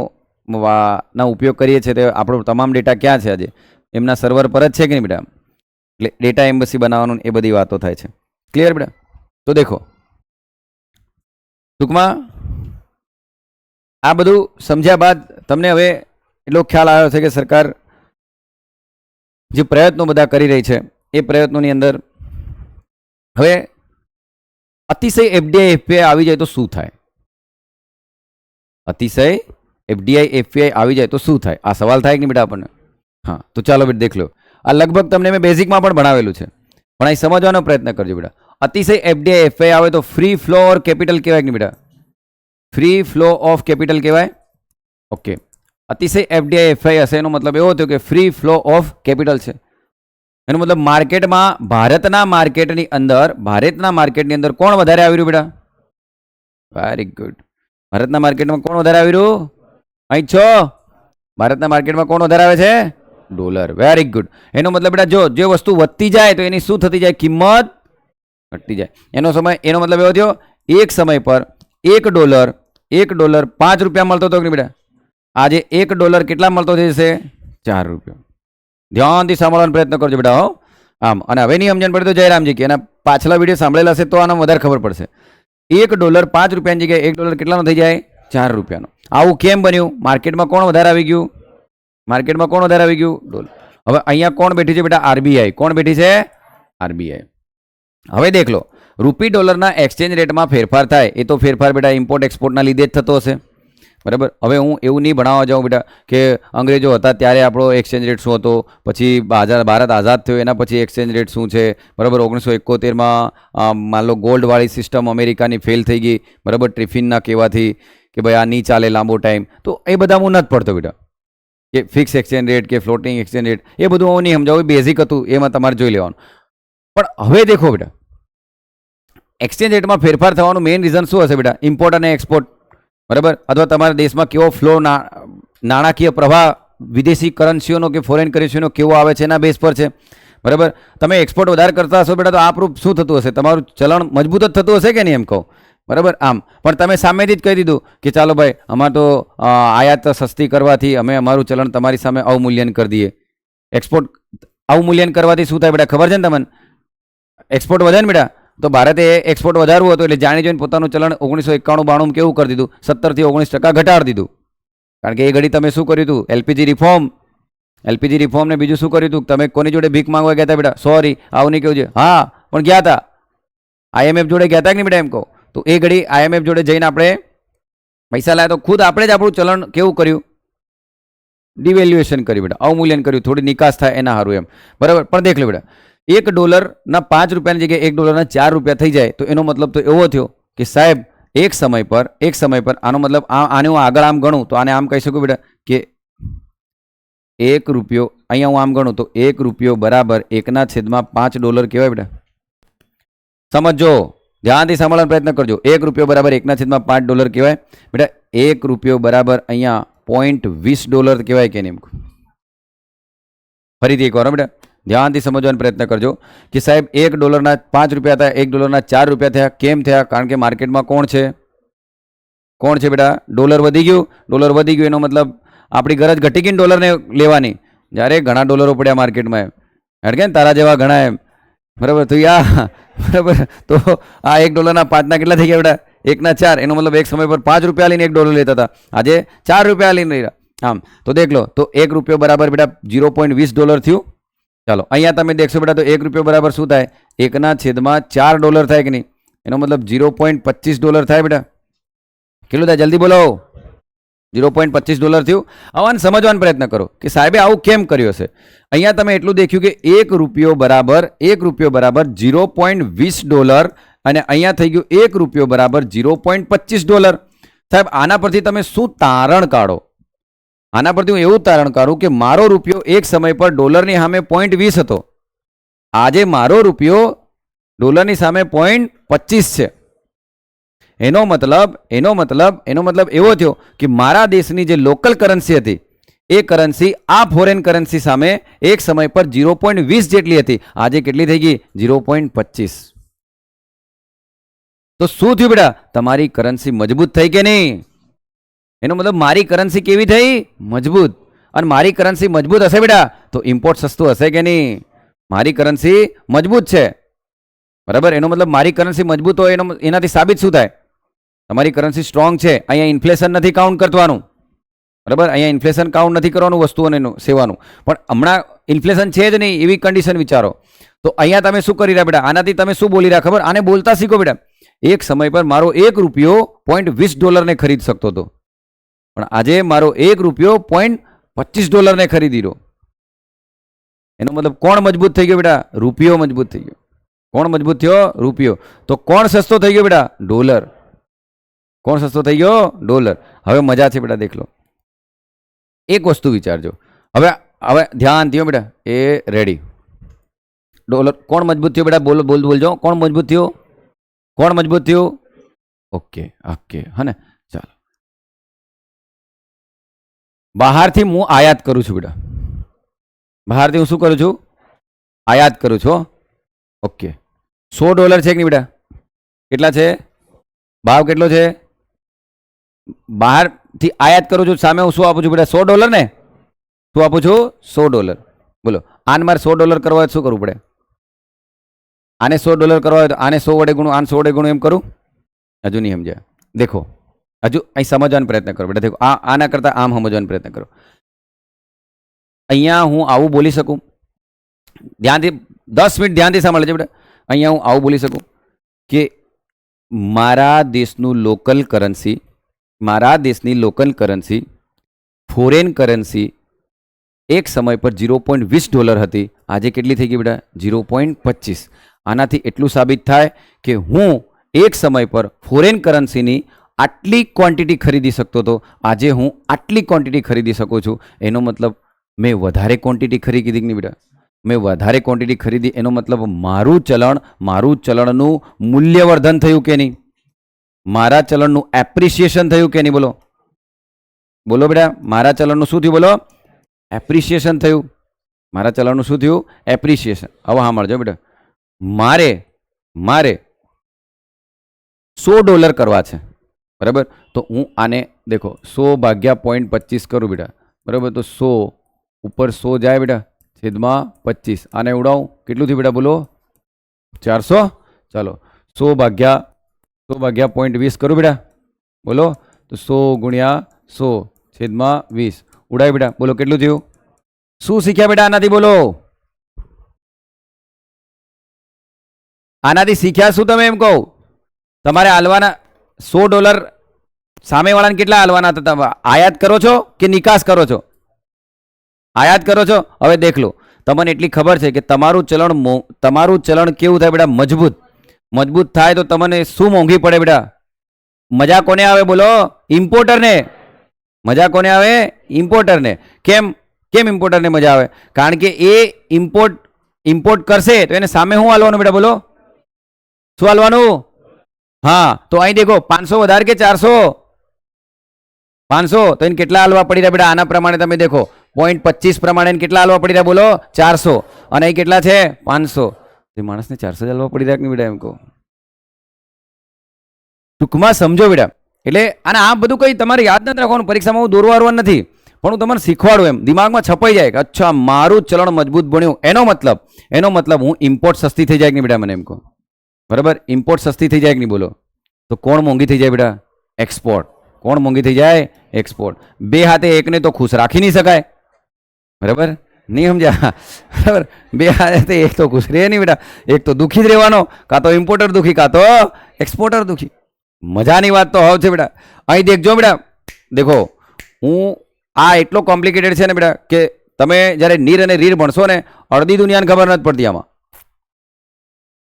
ના ઉપયોગ કરીએ છીએ, તે આપણો તમામ ડેટા ક્યાં છે? આજે એમના સર્વર પર જ છે કે નહીં બેટા? એટલે ડેટા એમ્બસી બનાવવાનું એ બધી વાતો થાય છે. ક્લિયર બેટા? તો દેખો, ટૂંકમાં આ બધું સમજ્યા બાદ તમને હવે એટલો ખ્યાલ આવ્યો છે કે સરકાર જે પ્રયત્નો બધા કરી રહી છે એ પ્રયત્નોની અંદર હવે અતિશય એફડીઆઈ એફપીઆઈ આવી જાય તો શું થાય? અતિશય એફડીઆઈ એફપીઆઈ આવી જાય તો શું થાય? આ સવાલ થાય કે નહીં બેટા આપણને? હા, તો ચાલો બેટા દેખ લો. આ લગભગ તમને મેં બેઝિકમાં પણ ભણાવેલું છે, પણ અહીં સમજવાનો પ્રયત્ન કરજો બેટા. અતિશય એફડીઆઈ એફપીઆઈ આવે તો ફ્રી ફ્લો ઓર કેપિટલ કહેવાય કે નહીં બેટા? ફ્રી ફ્લો ઓફ કેપિટલ કહેવાય. ઓકે, અતિશય એફડીઆઈ એફઆઈ હશે એનો મતલબ એવો થયો કે ફ્રી ફ્લો ઓફ કેપિટલ છે. એનો મતલબ માર્કેટમાં, ભારતના માર્કેટની અંદર કોણ વધારે આવી રહ્યું બેટા? Very good. ભારતના માર્કેટમાં કોણ વધારે આવી રહ્યું? અહીં છો. ભારતના માર્કેટમાં કોણ વધારે આવે છે? ડોલર. Very good. એનો મતલબ બેટા જો જે વસ્તુ વધતી જાય તો એની શું થતી જાય? કિંમત ઘટતી જાય. એનો મતલબ એવો થયો એક સમય પર $1 5 રૂપિયા મળતો હતો કે નહીં બેટા? આજે $1 કેટલા મળતો જશે? 4 રૂપિયા. ધ્યાનથી સાંભળવાનો પ્રયત્ન કરજો બેટા. હો આમ. અને હવે નહીં સમજણ પડે તો જયરામજી કે એના પાછલા વિડીયો સાંભળેલા હશે તો આને વધારે ખબર પડશે. $1 5 રૂપિયાની જગ્યાએ $1 કેટલાનો થઈ જાય? 4 રૂપિયાનો. આવું કેમ બન્યું? માર્કેટમાં કોણ વધારે આવી ગયું? ડોલર. હવે અહીંયા કોણ બેઠી છે બેટા? આરબીઆઈ. કોણ બેઠી છે? આરબીઆઈ. હવે દેખ લો, રૂપી ડોલરના એક્સચેન્જ રેટમાં ફેરફાર થાય એ તો ફેરફાર બેટા ઇમ્પોર્ટ એક્સપોર્ટના લીધે જ થતો હશે. બરાબર. હવે હું એવું નહીં ભણાવવા જાઉં બેટા કે અંગ્રેજો હતા ત્યારે આપણો એક્સચેન્જ રેટ શું હતો, પછી ભારત આઝાદ થયો એના પછી એક્સચેન્જ રેટ શું છે. બરાબર. 1971માં માન લો ગોલ્ડવાળી સિસ્ટમ અમેરિકાની ફેલ થઈ ગઈ. બરાબર, ટ્રિફિનના કહેવાથી કે ભાઈ આ નહીં ચાલે લાંબો ટાઈમ. તો એ બધા હું નથી પડતો બેટા, કે ફિક્સ એક્સચેન્જ રેટ કે ફ્લોટિંગ એક્સચેન્જ રેટ એ બધું હું નહીં સમજાવું. બેઝિક હતું, એમાં તમારે જોઈ લેવાનું. પણ હવે દેખો બેટા, એક્સચેન્જ રેટમાં ફેરફાર થવાનું મેઇન રીઝન શું હશે બેટા? ઇમ્પોર્ટ અને એક્સપોર્ટ. બરાબર. અથવા તમારા દેશમાં કેવો ફ્લો, નાણાકીય પ્રવાહ વિદેશી કરન્સીઓનો કે ફોરેન કરન્સીઓનો કેવો આવે છે એના બેઝ પર છે. બરાબર. તમે એક્સપોર્ટ વધારે કરતા હશો બેટા તો આ પ્રૂફ શું થતું હશે? તમારું ચલણ મજબૂત જ થતું હશે કે નહીં એમ કહો? બરાબર. આમ પણ તમે સામેથી જ કહી દીધું કે ચાલો ભાઈ અમારે તો આયાત સસ્તી કરવાથી અમે અમારું ચલણ તમારી સામે અવમૂલ્યન કરી દઈએ. એક્સપોર્ટ અવમૂલ્યન કરવાથી શું થાય બેટા ખબર છે ને તમને? એક્સપોર્ટ વધે ને બેટા, તો ભારતે એક્સપોર્ટ વધારવું હતું એટલે જાણી જોઈને પોતાનું ચલણ 1991-92 કેવું કરી દીધું? 17 થી 19% ઘટાડી દીધું. કારણ કે એ ઘડી તમે શું કર્યું હતું? એલપીજી રિફોર્મ ને બીજું શું કર્યું હતું? તમે કોની જોડે ભીખ માંગવા ગયા હતા બેટા? સોરી, આવું નહીં કેવું છે. હા, પણ ગયા હતા આઈએમએફ જોડે ગયા હતા કે નહીં બેટા એમ કહો? તો એ ઘડી આઈએમએફ જોડે જઈને આપણે પૈસા લાવ્યા તો ખુદ આપણે જ આપણું ચલણ કેવું કર્યું? ડિવેલ્યુએશન કર્યું બેટા, અવમૂલ્યન કર્યું, થોડી નિકાસ થાય એના સારું એમ. બરાબર. પણ દેખ લો બેટા, $1 5 રૂપિયાની જગ્યાએ $1 4 રૂપિયા થઈ જાય તો એનો મતલબ તો એવો થયો કે સાહેબ એક સમય પર આનો મતલબ આને હું આગળ આમ ગણું તો આને આમ કહી શકું બેટા કે ₹1, અહીંયા હું આમ ગણું તો ₹1 બરાબર 1/5 કહેવાય બેટા. સમજો, ધ્યાનથી સાંભળવાનો પ્રયત્ન કરજો. ₹1 બરાબર 1/5 કહેવાય બેટા. ₹1 બરાબર અહીંયા $0.20 કહેવાય કે નહીં? ફરીથી એકવાર બેટા ધ્યાનથી સમજવાનો પ્રયત્ન કરજો કે સાહેબ $1 ₹5 હતા, $1 ₹4 થયા. કેમ થયા? કારણ કે માર્કેટમાં કોણ છે બેટા? ડોલર વધી ગયું. એનો મતલબ આપણી ગરજ ઘટી ગઈ ડોલરને લેવાની. જ્યારે ઘણા ડોલરો પડ્યા માર્કેટમાં એમ કે તારા જેવા ઘણા એમ, બરાબર? તો બરાબર, તો આ $1 5 કેટલા થઈ ગયા બેટા? 1/4. એનો મતલબ એક સમય પર ₹5 લઈને $1 લેતા હતા, આજે ₹4 લઈને રહ્યા. આમ તો દેખ લો, તો $1 બરાબર બેટા $0.20 થયું. ચાલો અહીંયા તમે દેખશો બેટા, તો $1 બરાબર શું થાય? 1/4 થાય કે નહીં? એનો મતલબ $0.25 થાય બેટા. કેટલું થાય? જલ્દી બોલો. $0.25 થયું. હવે સમજવાનો પ્રયત્ન કરો કે સાહેબે આવું કેમ કર્યું હશે. અહીંયા તમે એટલું દેખ્યું કે $1 બરાબર $0.20 અને અહીંયા થઈ ગયું $1 બરાબર $0.25. સાહેબ આના પરથી તમે શું તારણ કાઢો? આના પરથી હું એવું તારણ કાઢું કે મારો રૂપિયો એક સમય પર ડોલરની સામે 0.20 હતો, આજે મારો રૂપિયો ડોલરની સામે 0.25 છે. એનો મતલબ એવો થયો કે મારા દેશની જે લોકલ કરન્સી હતી એ કરન્સી આ ફોરેન કરન્સી સામે એક સમય પર 0.20 જેટલી હતી, આજે કેટલી થઈ ગઈ? 0.25. તો શું થયું બેટા? તમારી કરન્સી મજબૂત થઈ કે નહીં? એનો મતલબ મારી કરન્સી કેવી થઈ? મજબૂત. અને મારી કરન્સી મજબૂત હશે બેટા તો ઇમ્પોર્ટ સસ્તું હશે કે નહીં? મારી કરન્સી મજબૂત છે, બરાબર? એનો મતલબ મારી કરન્સી મજબૂત હોય એનાથી સાબિત શું થાય? તમારી કરન્સી સ્ટ્રોંગ છે. અહીંયા ઇન્ફ્લેશન નથી કાઉન્ટ કરવાનું, બરાબર? અહીંયા ઇન્ફ્લેશન કાઉન્ટ નથી કરવાનું વસ્તુઓનું સેવાનું, પણ હમણાં ઇન્ફ્લેશન છે જ નહીં એવી કન્ડિશન વિચારો. તો અહીંયા તમે શું કરી રહ્યા બેટા? આનાથી તમે શું બોલી રહ્યા ખબર? આને બોલતા શીખો બેટા. એક સમય પર મારો $1 $0.20 ને ખરીદ શકતો હતો, પણ આજે મારો $1 $0.25 ને ખરીદી રહ્યો. એનો મતલબ કોણ મજબૂત થઈ ગયો બેટા? રૂપિયો મજબૂત થઈ ગયો. કોણ મજબૂત થયો? રૂપિયો. તો કોણ સસ્તો થઈ ગયો બેટા? ડોલર. કોણ સસ્તો થઈ ગયો? ડોલર. હવે મજા છે બેટા, દેખ લો. એક વસ્તુ વિચારજો. હવે ધ્યાન થયો બેટા, એ રેડી. ડોલર કોણ મજબૂત થયો બેટા? બોલજો. કોણ મજબૂત થયો? ઓકે હા ને. ચાલો, બહારથી હું આયાત કરું છું બેટા. બહારથી હું શું કરું છું? આયાત કરું છું. ઓકે, $100 છે કે નહીં બેટા? કેટલા છે? ભાવ કેટલો છે? બહારથી આયાત કરું છું, સામે હું શું આપું છું બેટા? $100 ને. શું આપું છું? $100. બોલો, આને મારે $100 કરવા હોય શું કરવું પડે? આને $100 કરવા હોય તો આને 100 વડે ગુણું, આને 100 વડે ગુણું એમ કરું? હજુ નહીં સમજ્યા? દેખો, હજુ અહીં સમજવાનો પ્રયત્ન કરો બેટા. દેખો, આના કરતાં આમ સમજવાનો પ્રયત્ન કરો. અહીંયા હું આવું બોલી શકું, ધ્યાનથી 10 મિનિટ ધ્યાનથી સાંભળજો બેટા. અહીંયા હું આવું બોલી શકું કે મારા દેશની લોકલ કરન્સી ફોરેન કરન્સી એક સમય પર $0.20 હતી, આજે કેટલી થઈ ગઈ બેટા? 0.25. આનાથી એટલું સાબિત થાય કે હું એક સમય પર ફોરેન કરન્સીની આટલી ક્વોન્ટિટી ખરીદી શકતો હતો, આજે હું આટલી ક્વોન્ટિટી ખરીદી શકું છું. એનો મતલબ મેં વધારે ક્વોન્ટિટી ખરીદી કે નહીં બેટા? મેં વધારે ક્વોન્ટિટી ખરીદી, એનો મતલબ મારું ચલણનું મૂલ્યવર્ધન થયું કે નહીં? મારા ચલણનું એપ્રિસિએશન થયું કે નહીં? બોલો બેટા, મારા ચલણનું શું થયું? બોલો, એપ્રિસિએશન થયું. મારા ચલણનું શું થયું? એપ્રિસિએશન. હવે હા મળજો બેટા, મારે $100 કરવા છે, બરાબર? તો હું આને દેખો 100 ભાગ્યા 0.25 કરું બેટા, બરાબર? તો 100 ઉપર 100 જાય બેટા, છેદમાં 25. આને ઉડાવું, કેટલું થયું બેટા? બોલો, 400. ચાલો, 100 ભાગ્યા 0.20 કરું બેટા, બોલો, તો 100 ગુણ્યા 100 છેદમાં 20 ઉડાય બેટા, બોલો કેટલું થયું? શું શીખ્યા બેટા આનાથી? બોલો, આનાથી શીખ્યા શું તમે? એમ કહું, તમારે હાલવાના $100 સામેવાળાને કેટલા હાલવાના હતા? આયાત કરો છો કે નિકાસ કરો છો? આયાત કરો છો. હવે દેખ લો, તમને એટલી ખબર છે કે તમારું ચલણ કેવું થાય બેટા? મજબૂત થાય તો તમને શું મોંઘી પડે બેટા? મજા કોને આવે બોલો? ઇમ્પોર્ટરને. મજા કોને આવે? ઇમ્પોર્ટરને. કેમ કેમ ઇમ્પોર્ટરને મજા આવે? કારણ કે એ ઇમ્પોર્ટ કરશે તો એને સામે શું હાલવાનું બેટા બોલો? શું હાલવાનું? હા, તો અહીં દેખો 500 વધારે કે 400? 500. તો એને કેટલા હાલવા પડી રહ્યા બેટા? આના પ્રમાણે તમે દેખો 0.25 પ્રમાણે એને કેટલા હાલવા પડી રહ્યા બોલો? 400. અને અહીં કેટલા છે? 500. તે માણસને 400 હાલવા પડી રહ્યા કે નહીં બેટા? એમ કહો ટૂંકમાં સમજો બેટા. એટલે અને આ બધું કંઈ તમારે યાદ નથી રાખવાનું, પરીક્ષામાં હું દોરવા નથી, પણ હું તમને શીખવાડું, એમ દિમાગમાં છપાઈ જાય કે અચ્છા મારું ચલણ મજબૂત બન્યું. એનો મતલબ હું ઇમ્પોર્ટ સસ્તી થઈ જાય કે નહીં બેટા? મને એમ કહો. બરાબર, ઇમ્પોર્ટ સસ્તી થઈ જાય કે નહીં બોલો? તો કોણ મોંઘી થઈ જાય બેટા? એક્સપોર્ટ. કોણ મોંઘી થઈ જાય? એક્સપોર્ટ. બે હાથે એકને તો ખુશ રાખી નહીં શકાય. બરાબર, નહીં સમજ્યા? બરાબર, બે હાથે એક તો ખુશ રહે નહીં બેટા. એક તો દુઃખી જ રહેવાનો, કાં તો ઇમ્પોર્ટર દુઃખી કાં તો એક્સપોર્ટર દુઃખી. મજાની વાત તો હવે છે બેટા. અહીં દેખજો બેટા, દેખો હું આ એટલો કોમ્પ્લિકેટેડ છે ને બેટા કે તમે જ્યારે નીર અને રીર ભણશો ને અડધી દુનિયાને ખબર નથી પડતી આમાં.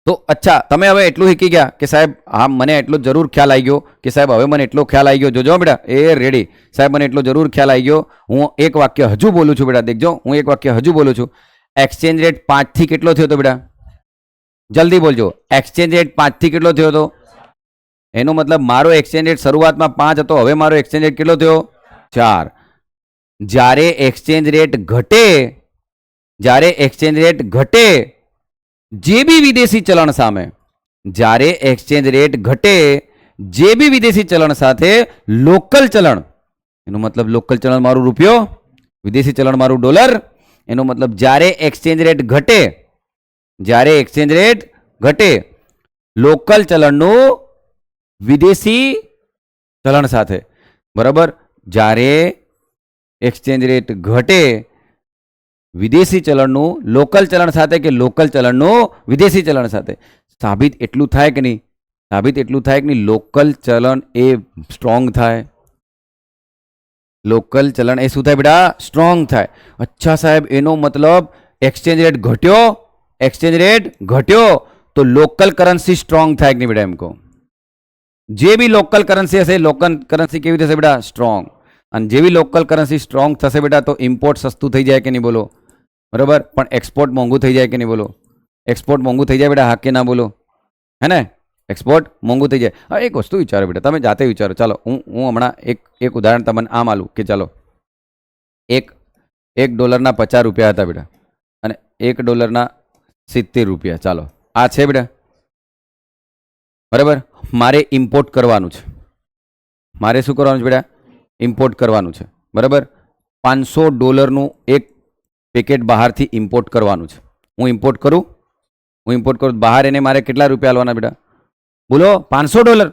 તો અચ્છા, તમે હવે એટલું શીખી ગયા કે સાહેબ હા મને એટલો જરૂર ખ્યાલ આવી ગયો કે સાહેબ હવે મને એટલો ખ્યાલ આવી ગયો. જોજો બેટા, એ રેડી સાહેબ મને એટલો જરૂર ખ્યાલ આવી ગયો. હું એક વાક્ય હજુ બોલું છું બેટા, દેખજો હું એક વાક્ય હજુ બોલું છું. એક્સચેન્જ રેટ 5 થી કેટલો થયો હતો બેટા? જલ્દી બોલજો. એક્સચેન્જ રેટ 5 થી કેટલો થયો હતો? એનો મતલબ મારો એક્સચેન્જ રેટ શરૂઆતમાં 5 હતો, હવે મારો એક્સચેન્જ રેટ કેટલો થયો? 4. જ્યારે એક્સચેન્જ રેટ ઘટે જે બી વિદેશી ચલણ સામે, જ્યારે એક્સચેન્જ રેટ ઘટે જે બી વિદેશી ચલણ સાથે લોકલ ચલણ, એનો મતલબ લોકલ ચલણ મારું રૂપિયો, વિદેશી ચલણ મારું ડોલર. એનો મતલબ જ્યારે એક્સચેન્જ રેટ ઘટે લોકલ ચલણનું વિદેશી ચલણ સાથે. બરાબર, જ્યારે એક્સચેન્જ રેટ ઘટે વિદેશી ચલણનું લોકલ ચલણ સાથે કે લોકલ ચલણનું વિદેશી ચલણ સાથે. સાબિત એટલું થાય કે નહીં? લોકલ ચલણ એ સ્ટ્રોંગ થાય. લોકલ ચલણ એ શું થાય બેટા? સ્ટ્રોંગ થાય. અચ્છા સાહેબ, એનો મતલબ એક્સચેન્જ રેટ ઘટ્યો તો લોકલ કરન્સી સ્ટ્રોંગ થાય કે નહીં બેટા? એમ કહો. જે બી લોકલ કરન્સી હશે, લોકલ કરન્સી કેવી થશે બેટા? સ્ટ્રોંગ. અને જેવી લોકલ કરન્સી સ્ટ્રોંગ થશે બેટા તો ઇમ્પોર્ટ સસ્તું થઈ જાય કે નહીં બોલો? બરાબર, પણ એક્સપોર્ટ મોંઘું થઈ જાય કે નહીં બોલો? એક્સપોર્ટ મોંઘું થઈ જાય બેટા, હા કે ના બોલો? હે ને? એક્સપોર્ટ મોંઘું થઈ જાય. હવે એક વસ્તુ વિચારો બેટા, તમે જાતે વિચારો. ચાલો હું હમણાં એક ઉદાહરણ તમને આમ આલું કે ચાલો એક ડોલરના 50 રૂપિયા હતા બેટા અને $1 70. ચાલો આ છે બેટા. બરાબર, મારે ઇમ્પોર્ટ કરવાનું છે. મારે શું કરવાનું છે બેટા? ઇમ્પોર્ટ કરવાનું છે. બરાબર, $500 એક પેકેટ બહારથી ઇમ્પોર્ટ કરવાનું છે. હું ઇમ્પોર્ટ કરું બહાર, એને મારે કેટલા રૂપિયા આલવાના બેટા બોલો? $500.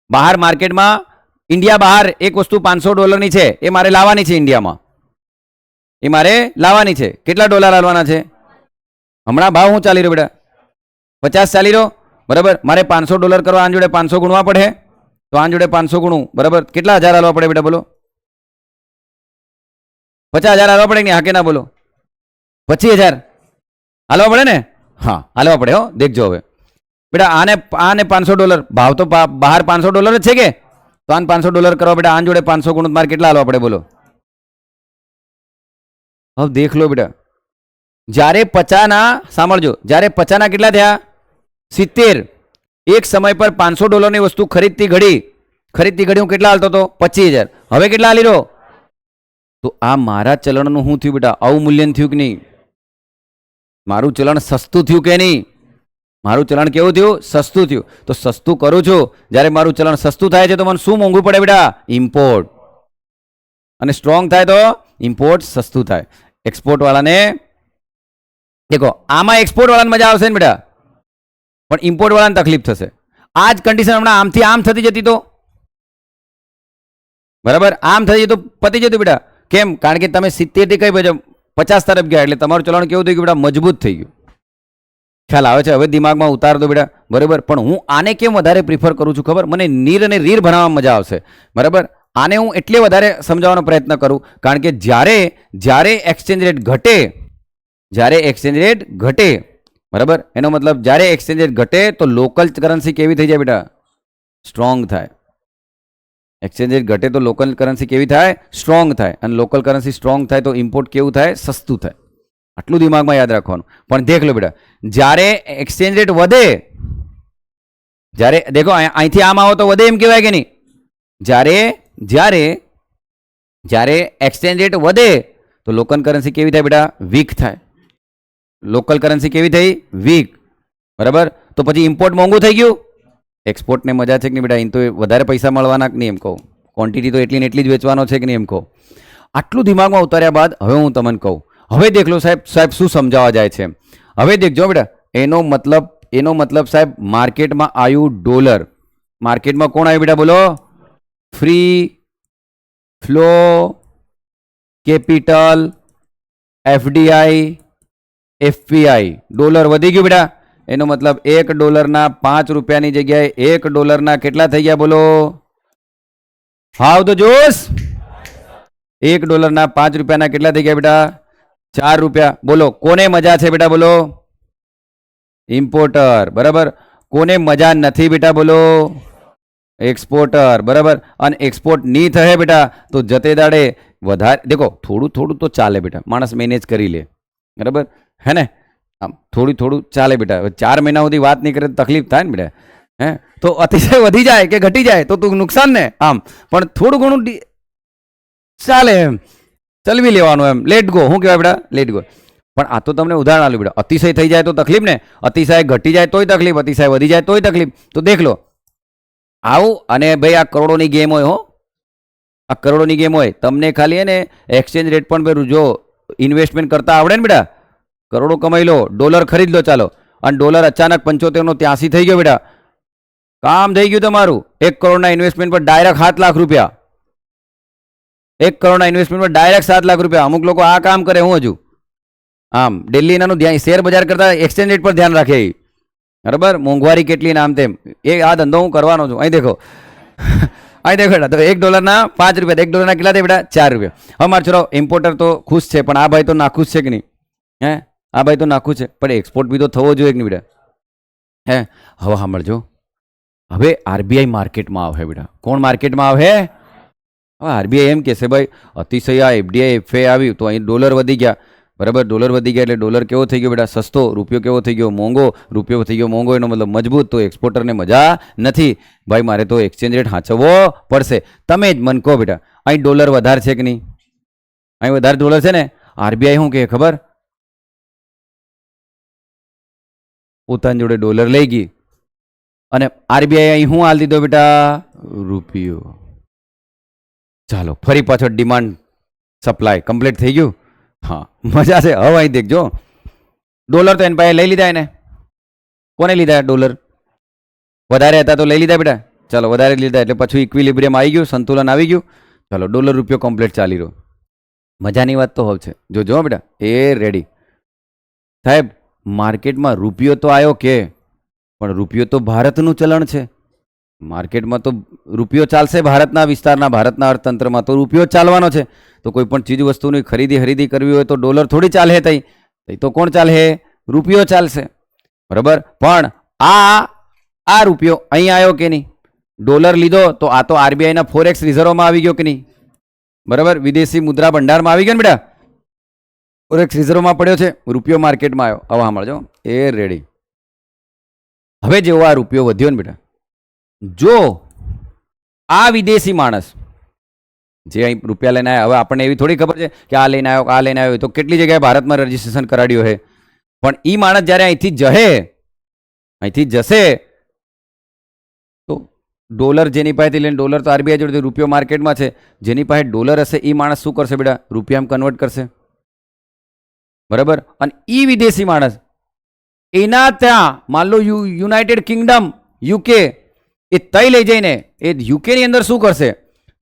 બહાર માર્કેટમાં, ઇન્ડિયા બહાર એક વસ્તુ $500 છે, એ મારે લાવવાની છે ઇન્ડિયામાં. કેટલા ડોલર આલવાના છે? હમણાં ભાવ શું ચાલી રહ્યો બેટા? 50 ચાલી રહ્યો. બરાબર, મારે $500 કરવા આન જોડે 500 ગુણવા પડે. તો આન જોડે 500 ગુણું, બરાબર, કેટલા હજાર આલવા પડે બેટા બોલો? 50,000 આલવા પડે ને? હા કે ના બોલો? 25,000 હાલવા પડે ને? હા હાલવા પડે. હો દેખજો હવે બેટા, આને $500 ભાવ તો બહાર $500 જ છે કે? તો આને $500 કરવા બેટા, આન જોડે 500 ગુણું મારે કેટલા હાલવા પડે બોલો? હવે દેખ લો બેટા, જ્યારે 50 સાંભળજો, જ્યારે 50 કેટલા થયા? 70. એક સમય પર $500 વસ્તુ ખરીદતી ઘડી હું કેટલા હાલતો હતો? 25,000. હવે કેટલા હાલી રહ્યો? તો આ મારા ચલણનું શું થયું બેટા? અવમૂલ્યન થયું કે નહીં? મારું ચલણ સસ્તું થયું કે નહીં? મારું ચલણ કેવું થયું? સસ્તું થયું. તો સસ્તું કરું છું, જ્યારે મારું ચલણ સસ્તું થાય છે તો મને શું મોંઘું પડે બેટા? ઇમ્પોર્ટ. અને સ્ટ્રોંગ થાય તો ઇમ્પોર્ટ સસ્તું થાય. એક્સપોર્ટ વાળાને દેખો, આમાં એક્સપોર્ટ વાળાને મજા આવશે ને બેટા, પણ ઇમ્પોર્ટ વાળાને તકલીફ થશે. આ જ કન્ડિશન હમણાં આમથી આમ થતી જતી તો બરાબર, આમ થતી તો પતી જતું બેટા. કેમ? કારણ કે તમે 70 થી કઈ બાજુ 50 તરફ ગયા એટલે તમારું ચલણ કેવું થઈ ગયું બેટા? મજબૂત થઈ ગયું. ખ્યાલ આવે છે? હવે દિમાગમાં ઉતાર દો બેટા. બરાબર, પણ હું આને કેમ વધારે પ્રિફર કરું છું ખબર? મને નીર અને રીર ભણાવવામાં મજા આવશે. બરાબર, આને હું એટલે વધારે સમજાવવાનો પ્રયત્ન કરું કારણ કે જ્યારે એક્સચેન્જ રેટ ઘટે, બરાબર, એનો મતલબ જ્યારે એક્સચેન્જ રેટ ઘટે તો લોકલ કરન્સી કેવી થઈ જાય બેટા? સ્ટ્રોંગ થાય. એક્સચેન્જ રેટ ઘટે તો લોકલ કરન્સી કેવી થાય? સ્ટ્રોંગ થાય. અને લોકલ કરન્સી સ્ટ્રોંગ થાય તો ઇમ્પોર્ટ કેવું થાય? સસ્તું થાય. આટલું દિમાગમાં યાદ રાખવાનું. પણ દેખ લો બેટા, જ્યારે એક્સચેન્જ રેટ વધે, જ્યારે દેખો અહીંથી આમ આવો તો વધે એમ કહેવાય કે નહીં? જ્યારે જ્યારે જ્યારે એક્સચેન્જ રેટ વધે તો લોકલ કરન્સી કેવી થાય બેટા? વીક થાય. લોકલ કરન્સી કેવી થઈ? વીક. બરાબર. તો પછી ઇમ્પોર્ટ મોંઘું થઈ ગયું. એક્સપોર્ટને મજા છે કે નહીં બેટા? અહીં તો વધારે પૈસા મળવાના કે નહીં એમ કહું? ક્વોન્ટિટી તો એટલી ને એટલી જ વેચવાનો છે કે નહીં એમ કહું? આટલું દિમાગમાં ઉતાર્યા બાદ હવે હું તમને કહું, હવે દેખ લો સાહેબ શું સમજાવવા જાય છે. હવે દેખજો બેટા, એનો મતલબ સાહેબ માર્કેટમાં આવ્યું ડોલર. માર્કેટમાં કોણ આવ્યું બેટા? બોલો. Free flow capital FDI FPI dollar વધી ગયું બેટા. એનો મતલબ $1 ₹5 જગ્યાએ $1 કેટલા થઈ ગયા? બોલો. હાઉ ધ જોશ? $1 ₹5 કેટલા થઈ ગયા બેટા? ₹4. બોલો કોને મજા છે બેટા? બોલો. ઇમ્પોર્ટર. બરાબર. કોને મજા નથી બેટા? બોલો. એક્સપોર્ટર. બરાબર. અને એક્સપોર્ટ નહીં થશે બેટા તો જતે દાડે વધારે દેખો થોડું થોડું તો ચાલે બેટા, માણસ મેનેજ કરી લે. બરાબર હે ને? આમ થોડું ચાલે બેટા. 4 મહિના સુધી વાત નહીં કરે તો તકલીફ થાય ને બેટા. હે તો અતિશય વધી જાય કે ઘટી જાય તો તું નુકસાન ને. આમ પણ થોડું ઘણું ચાલે એમ ચલવી લેવાનું એમ. Let go. શું કહેવાય બેટા? Let go. પણ આ તો તમને ઉદાહરણ આપ્યું બેટા. અતિશય થઈ જાય તો તકલીફ ને, અતિશય ઘટી જાય તોય તકલીફ, અતિશય વધી જાય તોય તકલીફ. તો દેખ લો આવું. અને ભાઈ આ કરોડોની ગેમ હોય હો, આ કરોડોની ગેમ હોય. તમને ખાલી હે ને એક્સચેન્જ રેટ પણ પેલું જો ઇન્વેસ્ટમેન્ટ કરતા આવડે ને બેટા, કરોડો કમાઈ લો. ડોલર ખરીદ લો ચાલો. અને ડોલર અચાનક 75 નો 83 થઈ ગયો બેટા. કામ થઈ ગયું તમારું. 1 કરોડના ઇન્વેસ્ટમેન્ટ પર ડાયરેક્ટ ₹7 લાખ. 1 કરોડના ઇન્વેસ્ટમેન્ટ પર ડાયરેક્ટ ₹7 લાખ. અમુક લોકો આ કામ કરે. હું હજુ આમ ડેલી એનાનું ધ્યાન શેર બજાર કરતા એક્સચેન્જ રેટ પર ધ્યાન રાખે. બરાબર. મોંઘવારી કેટલી નામ તેમ. એ આ ધંધો હું કરવાનો છું. અહીં દેખો અહીં દેખો બેટા. તો $1 ના ₹5. $1 ના કેટલા થાય બેટા? ₹4. હવે મારો છોરો ઇમ્પોર્ટર તો ખુશ છે, પણ આ ભાઈ તો નાખુશ છે કે નહીં? હે આ ભાઈ તો નાખું છે, પણ એક્સપોર્ટ બી તો થવો જોઈએ કે નહીં બેટા? હે હવે સાંભળજો. હવે આરબીઆઈ માર્કેટમાં આવે બેટા. કોણ માર્કેટમાં આવે? હવે આરબીઆઈ એમ કહેશે ભાઈ અતિશય આ એફડીઆઈ એફએ આવ્યું તો અહીં ડોલર વધી ગયા. બરાબર. ડોલર વધી ગયા એટલે ડોલર કેવો થઈ ગયો બેટા? સસ્તો. રૂપિયો કેવો થઈ ગયો? મોંઘો. રૂપિયો થઈ ગયો મોંઘો એનો મતલબ મજબૂત. તો એક્સપોર્ટરને મજા નથી. ભાઈ મારે તો એક્સચેન્જ રેટ સાચવવો પડશે. તમે જ મન કહો બેટા, અહીં ડોલર વધારે છે કે નહીં? અહીં વધારે ડોલર છે ને. આરબીઆઈ શું કહે ખબર? પોતાની જોડે ડોલર લઈ ગઈ અને આરબીઆઈ અહીં શું હાલ દીધો બેટા? રૂપિયો. ચાલો ફરી પાછો ડિમાન્ડ સપ્લાય કમ્પ્લીટ થઈ ગયું. હા મજા છે. હવે અહીં દેખજો ડોલર તો એને પાસે લઈ લીધા. એને કોને લીધા? ડોલર વધારે હતા તો લઈ લીધા બેટા. ચાલો વધારે લીધા એટલે પછી ઇક્વિલિબ્રિયમ આવી ગયું, સંતુલન આવી ગયું. ચાલો ડોલર રૂપિયો કમ્પ્લીટ ચાલી રહ્યો. મજાની વાત તો હવે છે. જો બેટા એ રેડી સાહેબ. માર્કેટમાં રૂપિયો તો આવ્યો કે, પણ રૂપિયો તો ભારતનું ચલણ છે. માર્કેટમાં તો રૂપિયો ચાલશે. ભારતના વિસ્તારના, ભારતના અર્થતંત્રમાં તો રૂપિયો ચાલવાનો છે. તો કોઈ પણ ચીજ વસ્તુની ખરીદી કરવી હોય તો ડોલર થોડી ચાલે તઈ તો કોણ ચાલે? રૂપિયો ચાલશે. બરાબર. પણ આ રૂપિયો અહીં આવ્યો કે નહીં? ડોલર લીધો તો આ તો આરબીઆઈના ફોરેક્સ રિઝર્વમાં આવી ગયો કે નહીં? બરાબર. વિદેશી મુદ્રા ભંડારમાં આવી ગયો ને બેટા. ફોરેક્સ રિઝર્વમાં પડ્યો છે. રૂપિયો માર્કેટમાં આવ્યો. હવે સાંભળજો એ રેડી. હવે જેવો આ રૂપિયો વધ્યો ને બેટા, જો આ વિદેશી માણસ જે અહીં રૂપિયા લઈને આવ્યા, હવે આપણને એવી થોડી ખબર છે કે આ લઈને આવ્યો તો કેટલી જગ્યાએ ભારતમાં રજીસ્ટ્રેશન કરાડ્યું છે. પણ એ માણસ જ્યારે અહીંથી જશે તો ડોલર જેની પાસેથી લઈને, ડોલર તો આરબીઆઈ જોડે, રૂપિયો માર્કેટમાં છે. જેની પાસે ડોલર હશે એ માણસ શું કરશે બેટા? રૂપિયામાં કન્વર્ટ કરશે. બરાબર. અને એ વિદેશી માણસ એના ત્યાં માન લો યુનાઇટેડ કિંગડમ યુકે, એ તઈ લઈ જઈને એ યુકેની અંદર શું કરશે?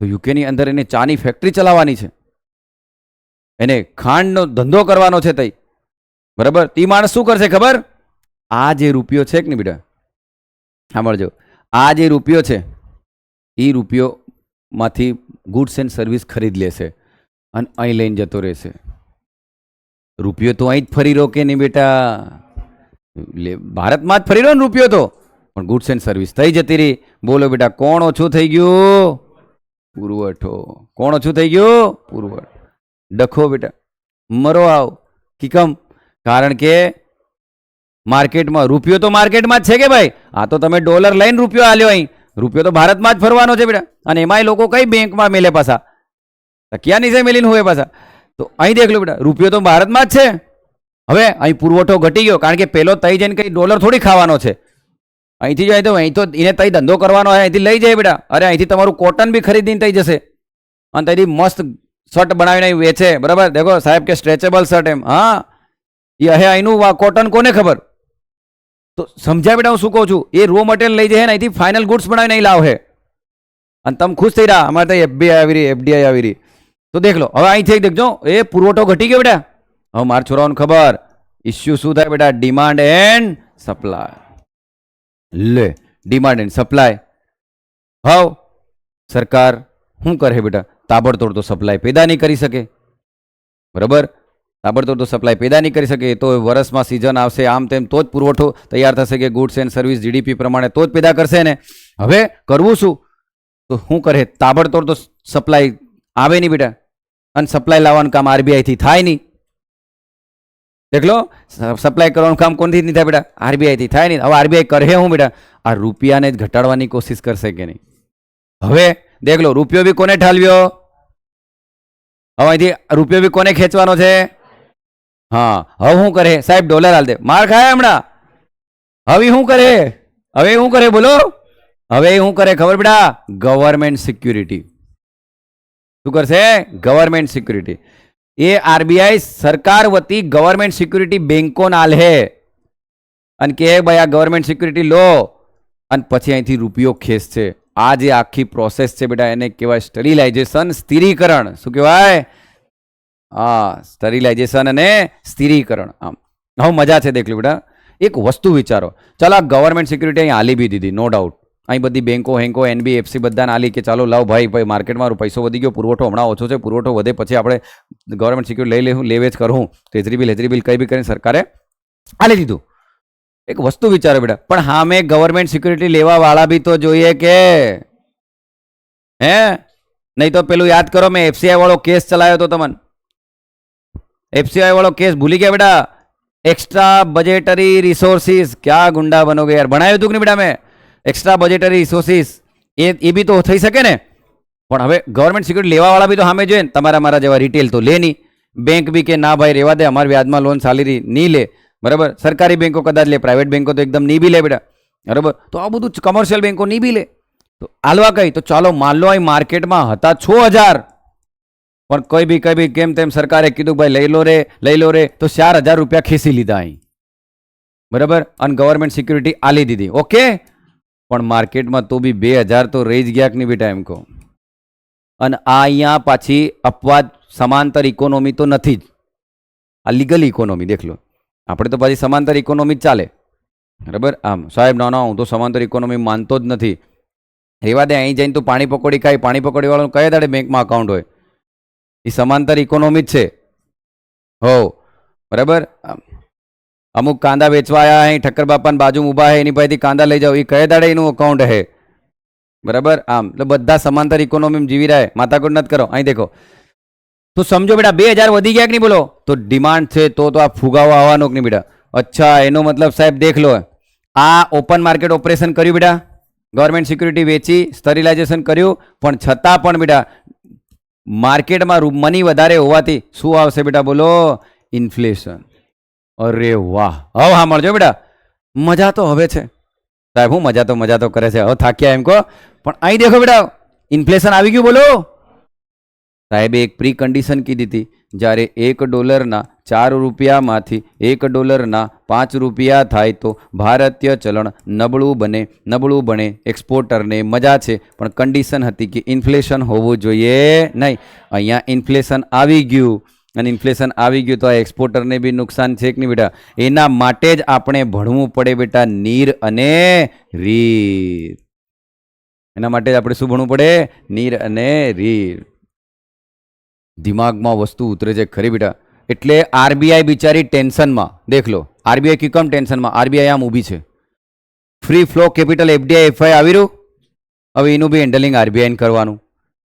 તો યુકેની અંદર એને ચાની ફેક્ટરી ચલાવવાની છે, એને ખાંડનો ધંધો કરવાનો છે તઈ. બરાબર. તે માણસ શું કરશે ખબર? આ જે રૂપિયો છે કે નહીં બેટા, સાંભળજો, આ જે રૂપિયો છે એ રૂપિયોમાંથી ગુડ્સ એન્ડ સર્વિસ ખરીદ લેશે અને અહીં લઈને જતો રહેશે. રૂપિયો તો અહીં જ ફરી રહ્યો કે નહીં બેટા? ભારતમાં જ ફરી રહ્યો ને રૂપિયો તો, પણ ગુડ્સ એન્ડ સર્વિસ થઈ જતી રહી. બોલો બેટા કોણ ઓછું થઈ ગયું? પુરવઠો. કોણ ઓછું થઈ ગયું? પુરવઠો. ડખો બેટા, મરો આવ કિકમ. કારણ કે માર્કેટમાં રૂપિયો તો માર્કેટમાં જ છે કે ભાઈ. આ તો તમે ડોલર લઈને રૂપિયો આલ્યો, અહીં રૂપિયો તો ભારતમાં જ ફરવાનો છે બેટા. અને એમાંય લોકો કઈ બેંકમાં મેલે પાછા, ક્યાં નીચે મેલીને હોય પાછા. તો અહીં દેખ લો બેટા, રૂપિયો તો ભારતમાં જ છે. હવે અહીં પુરવઠો ઘટી ગયો, કારણ કે પેલો તઈ જઈને કઈ ડોલર થોડી ખાવાનો છે. અહીંથી જાય તો અહીં તો એને તઈ ધંધો કરવાનો હોય, અહીંથી લઈ જાય બેટા. અરે અહીંથી તમારું કોટન બી ખરીદીને થઈ જશે, અને ત્યાંથી મસ્ત શર્ટ બનાવીને વેચે. બરાબર, દેખો સાહેબ કે સ્ટ્રેચેબલ શર્ટ એમ. હા, એ હે અહીંનું કોટન કોને ખબર. તો સમજાય બેટા હું શું કહું છું. એ રો મટીરિયલ લઈ જાય ને અહીંથી ફાઇનલ ગુડ્સ બનાવીને અહીં લાવે, અને તમે ખુશ થઈ રહ્યા. અમારે તો એફબીઆઈ આવી રહી, એફડીઆઈ આવી રહી. તો દેખ લો, હવે અહીંથી દેખજો, એ પુરવઠો ઘટી ગયો બેટા. હવે મારા છોરાઓને ખબર ઇસ્યુ શું થાય બેટા, ડિમાન્ડ એન્ડ સપ્લાય. લે, ડિમાન્ડ એન્ડ સપ્લાય. હવે સરકાર શું કરે બેટા, તાબડતોડ તો સપ્લાય પેદા નહીં કરી શકે. બરાબર, તાબડતોડ તો સપ્લાય પેદા નહીં કરી શકે. તો વર્ષમાં સિઝન આવશે આમ તેમ તો જ પુરવઠો તૈયાર થશે, કે ગુડ્સ એન્ડ સર્વિસ જીડીપી પ્રમાણે તો જ પેદા કરશે ને. હવે કરવું શું? તો શું કરે, તાબડતોડ તો સપ્લાય આવે નહીં બેટા. અને સપ્લાય લાવવાનું કામ આરબીઆઈથી થાય નહીં. દેખ લો, સપ્લાય કરવાનું કામ કોનથી નહીં થાય બેટા, આરબીઆઈથી થાય નહીં. હવે આરબીઆઈ કરે શું બેટા, આ રૂપિયાને જ ઘટાડવાની કોશિશ કરશે કે નહીં. હવે દેખ લો, રૂપિયો બી કોને ઠાલવ્યો, હવે અહીંથી રૂપિયો બી કોને ખેંચવાનો છે. હા, હવે શું કરે સાહેબ, ડોલર હાલ દે, માર ખાય હમણાં. હવે શું કરે, હવે શું કરે બોલો, હવે શું કરે ખબર બેટા, ગવર્મેન્ટ સિક્યુરિટી. શું કરશે, ગવર્મેન્ટ સિક્યુરિટી. એ આરબીઆઈ સરકાર વતી ગવર્મેન્ટ સિક્યુરિટી બેંકો ના લે, અને કે ભાઈ આ ગવર્મેન્ટ સિક્યુરિટી લો, અને પછી અહીંથી રૂપિયો ખેંચશે. આ જે આખી પ્રોસેસ છે બેટા, એને કહેવાય સ્ટરીલાઇઝેશન, સ્થિરીકરણ. શું કહેવાય? હા, સ્ટરીલાઇઝેશન અને સ્થિરીકરણ. આમ હવે મજા છે. દેખ લો બેટા, એક વસ્તુ વિચારો, ચાલો આ ગવર્મેન્ટ સિક્યુરિટી અહીં આલી બી દીધી, નો ડાઉટ. અહીં બધી બેંકો હેંકો એનબીએફસી બધાને આલી કે ચાલો લાવ ભાઈ માર્કેટમાં પૈસો વધી ગયો, પુરવઠો હમણાં ઓછો છે, પુરવઠો વધે પછી આપણે ગવર્મેન્ટ સિક્યુરિટી લઈ લેવું, લેવેચ કરું, ટ્રેઝરી બિલ કંઈ બી કરીને સરકારે આલી દીધું. એક વસ્તુ વિચારો બેટા, પણ હા મેં ગવર્મેન્ટ સિક્યુરિટી લેવા વાળા બી તો જોઈએ કે હે. નહીં તો પેલું યાદ કરો, મેં એફસીઆઈ વાળો કેસ ચલાવ્યો હતો. તમને એફસીઆઈ વાળો કેસ ભૂલી ગયા બેટા, એક્સ્ટ્રા બજેટરી રિસોર્સિસ. ક્યાં ગુંડા બનોગે યાર, ભણાવ્યું હતું કે નહીં બેટા મેં, એક્સ્ટ્રા બજેટરી રિસોર્સિસ. એ બી તો થઈ શકે ને. પણ હવે ગવર્મેન્ટ સિક્યુરિટી લેવા વાળા બી તો સામે જોઈએ ને, તમારા મારા જેવા રિટેલ તો લે નહીં. બેંક બી કે ના ભાઈ રેવા દે, અમારા વ્યાજમાં લોન ચાલી રહી, નહીં લે. બરાબર, સરકારી બેંકો કદાચ લે, પ્રાઇવેટ બેંકો તો એકદમ નહીં બી લે બેટા. બરાબર, તો આ બધું કમર્શિયલ બેંકો નહીં બી લે. તો આલવા કઈ, તો ચાલો માન લો અહીં માર્કેટમાં હતા 6000, પણ કઈ બી કેમ તેમ સરકારે કીધું ભાઈ લઈ લો રે, તો 4000 રૂપિયા ખેંચી લીધા અહીં. બરાબર, અને ગવર્મેન્ટ સિક્યુરિટી આલી દીધી. ઓકે, પણ માર્કેટમાં તો બી 2000 તો રહી જ ગયા કે નહીં બેટા એમ કહો. અને આ અહીંયા પાછી અપવાદ, સમાંતર ઇકોનોમી તો નથી જ, આ લીગલ ઇકોનોમી. દેખ લો, આપણે તો પાછી સમાંતર ઇકોનોમી જ ચાલે. બરાબર, આમ સાહેબ ના હું તો સમાંતર ઇકોનોમી માનતો જ નથી. રેવા દે, અહીં જઈને તું પાણી પકોડી ખાય, પાણી પકોડી વાળાનું કયા દાડે બેંકમાં અકાઉન્ટ હોય, એ સમાંતર ઇકોનોમી જ છે. હો બરાબર, અમુક કાંદા વેચવા આવ્યા અહીં ઠક્કર બાપાની બાજુ ઊભા હે, એની પાસેથી કાંદા લઈ જાઓ, એ કયા દાડે એનું અકાઉન્ટ હે. બરાબર, આમ એટલે બધા સમાંતર ઇકોનોમી જીવી રહ્યા, માથાકૂટ નથી કરો. અહીં દેખો, તો સમજો બેટા 2000 વધી ગયા કે નહીં બોલો, તો ડિમાન્ડ છે તો આ ફુગાવો આવવાનો કે નહીં બેટા. અચ્છા, એનો મતલબ સાહેબ દેખ લો, આ ઓપન માર્કેટ ઓપરેશન કર્યું બેટા, ગવર્મેન્ટ સિક્યુરિટી વેચી, સ્ટરીલાઇઝેશન કર્યું, પણ છતાં પણ બેટા માર્કેટમાં મની વધારે હોવાથી શું આવશે બેટા બોલો, ઇન્ફ્લેશન. અરે વાહ, હવે હા મળજો બેટા, મજા તો હવે છે સાહેબ. હું મજા તો કરે છે, હવે થાક્યા એમ કહો. પણ અહીં દેખો બેટા, ઇન્ફ્લેશન આવી ગયું બોલો. સાહેબે એક પ્રી કન્ડિશન કીધી હતી, જ્યારે $1 4 રૂપિયામાંથી $1 5 રૂપિયા થાય તો ભારતીય ચલણ નબળું બને. એક્સપોર્ટરને મજા છે, પણ કન્ડિશન હતી કે ઇન્ફ્લેશન હોવું જોઈએ નહીં. અહીંયા ઇન્ફ્લેશન આવી ગયું, અને ઇન્ફ્લેશન આવી ગયું તો આ એક્સપોર્ટરને બી નુકસાન છે કે નહીં બેટા. એના માટે જ આપણે ભણવું પડે બેટા નીર અને રીર. એના માટે જ આપણે શું ભણવું પડે, નીર અને રીર. દિમાગમાં વસ્તુ ઉતરે છે ખરી બેટા. એટલે આરબીઆઈ બિચારી ટેન્શનમાં. દેખ લો, આરબીઆઈ કેમ ટેન્શનમાં, આરબીઆઈ આમ ઊભી છે. Free flow capital FDI FI આવી રહ્યું, હવે એનું બી હેન્ડલિંગ આરબીઆઈ કરવાનું.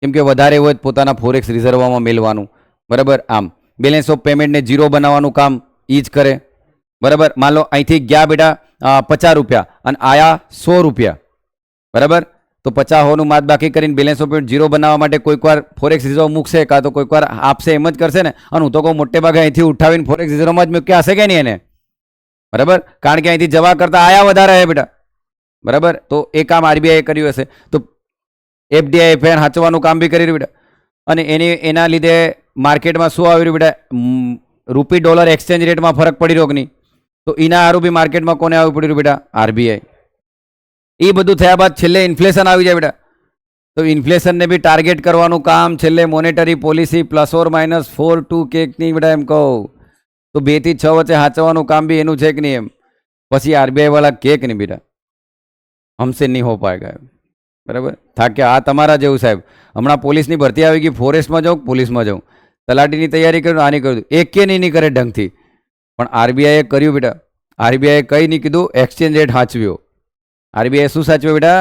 કેમ કે વધારે હોય તો પોતાના ફોરેક્સ રિઝર્વમાં મેળવાનું, બરાબર. આમ બેલેન્સ ઓફ પેમેન્ટને ઝીરો બનાવવાનું કામ એ જ કરે, બરાબર. માન લો અહીંથી ગયા બેટા 50 રૂપિયા અને આયા 100 રૂપિયા, બરાબર. તો 50 હોવાનું માત બાકી કરીને બેલેન્સ ઓફ પેમેન્ટ ઝીરો બનાવવા માટે કોઈક વાર ફોરેક્સ રિઝર્વ મૂકશે, કાં તો કોઈક વાર આપશે, એમ જ કરશે ને. અને હું તો કહું મોટે ભાગે અહીંથી ઉઠાવીને ફોરેક્સ રિઝર્વમાં જ મૂક્યા હશે કે નહીં એને, બરાબર. કારણ કે અહીંથી જવા કરતાં આયા વધારે હે બેટા, બરાબર. તો એ કામ આરબીઆઈએ કર્યું હશે. તો એફડીઆઈ ફેર હાંચવાનું કામ બી કરી રહ્યું બેટા. અને એના લીધે માર્કેટમાં શું આવી રહ્યું બેટા, રૂપી ડોલર એક્સચેન્જ રેટમાં ફરક પડી રહ્યો કે નહીં. તો એના હારું બી માર્કેટમાં કોને આવી પડી રહ્યું બેટા, આરબીઆઈ. એ બધું થયા બાદ છેલ્લે ઇન્ફ્લેશન આવી જાય બેટા. તો ઇન્ફ્લેશનને બી ટાર્ગેટ કરવાનું કામ છેલ્લે મોનેટરી પોલિસી +or -4 2 કેકની બેટા એમ કહું. તો 2 થી 6 વચ્ચે હાંચવાનું કામ બી એનું છે કે નહીં એમ. પછી આરબીઆઈ વાળા કેક નહીં બેટા, હમસે નહીં હો પાએગા, બરાબર. થાકે આ તમારા જેવું સાહેબ. હમણાં પોલીસની ભરતી આવી ગઈ, ફોરેસ્ટમાં જાઉં, પોલીસમાં જાઉં, તલાટીની તૈયારી કર્યું, આની કર્યું, એકે નહીં કરે ઢંગથી. પણ આરબીઆઈએ કર્યું બેટા. આરબીઆઈએ કંઈ નહીં કીધું, એક્સચેન્જ રેટ સાચવ્યો. આરબીઆઈ શું સાચવ્યો બેટા,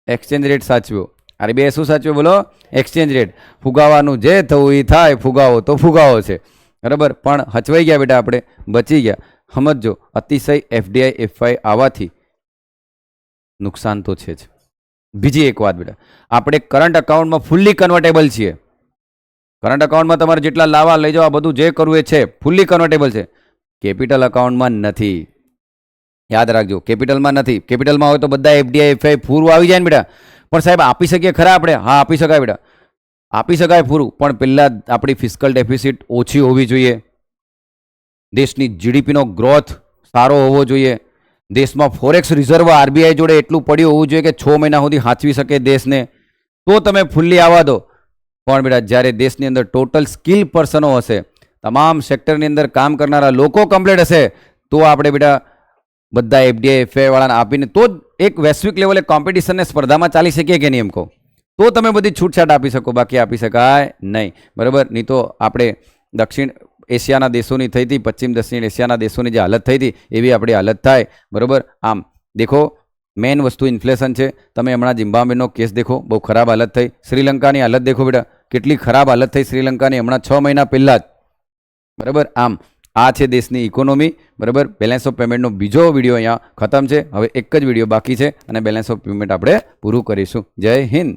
એક્સચેન્જ રેટ સાચવ્યો. આરબીઆઈ શું સાચવ્યો બોલો, એક્સચેન્જ રેટ. ફુગાવાનું જે થવું એ થાય, ફુગાવો તો ફુગાવો છે, બરાબર. પણ હચવાઈ ગયા બેટા, આપણે બચી ગયા. સમજો, અતિશય એફડીઆઈ એફઆઈ આવવાથી નુકસાન તો છે જ. બીજી એક વાત બેટા, આપણે કરંટ અકાઉન્ટમાં ફૂલ્લી કન્વર્ટેબલ છીએ. કરંટ અકાઉન્ટમાં તમારે જેટલા લાવવા લઈ જવા બધું જે કરવું એ છે, ફૂલ્લી કન્વર્ટેબલ છે. કેપિટલ અકાઉન્ટમાં નથી, યાદ રાખજો. કેપિટલમાં નથી. કેપિટલમાં હોય તો બધા એફડીઆઈ એફઆઈ પૂરું આવી જાય ને બેટા. પણ સાહેબ આપી શકીએ ખરા આપણે? હા, આપી શકાય બેટા, આપી શકાય પૂરું. પણ પહેલાં આપણી ફિસ્કલ ડેફિસિટ ઓછી હોવી જોઈએ. દેશની જીડીપીનો ગ્રોથ સારો હોવો જોઈએ. દેશમાં ફોરેક્સ રિઝર્વ આરબીઆઈ જોડે એટલું પડ્યું હોવું જોઈએ કે 6 મહિના સુધી સાચવી શકે દેશને. તો તમે ફૂલ્લી આવવા દો. પણ બેટા જ્યારે દેશની અંદર ટોટલ સ્કિલ પર્સનો હશે, તમામ સેક્ટરની અંદર કામ કરનારા લોકો કમ્પ્લીટ હશે, તો આપણે બેટા બધા એફડીઆઈ એફઆઈ વાળાને આપીને તો જ એક વૈશ્વિક લેવલે કોમ્પિટિશનને સ્પર્ધામાં ચાલી શકીએ કે નહીં એમ કહો. તો તમે બધી છૂટછાટ આપી શકો, બાકી આપી શકાય નહીં, બરાબર. નહીં તો આપણે દક્ષિણ એશિયાના દેશોની થઈ હતી, પશ્ચિમ દક્ષિણ એશિયાના દેશોની જે હાલત થઈ હતી એવી આપણી હાલત થાય, બરાબર. આમ દેખો, મેઇન વસ્તુ ઇન્ફ્લેશન છે. તમે હમણાં ઝિમ્બાબ્વેનો કેસ દેખો, બહુ ખરાબ હાલત થઈ. શ્રીલંકાની હાલત દેખો બેટા, કેટલી ખરાબ હાલત થઈ શ્રીલંકાની હમણાં 6 મહિના પહેલાં જ, બરાબર. આમ આ છે દેશની ઇકોનોમી, બરાબર. બેલેન્સ ઓફ પેમેન્ટનો બીજો વિડીયો અહીંયા ખતમ છે. હવે એક જ વિડીયો બાકી છે અને બેલેન્સ ઓફ પેમેન્ટ આપણે પૂરું કરીશું. જય હિન્દ.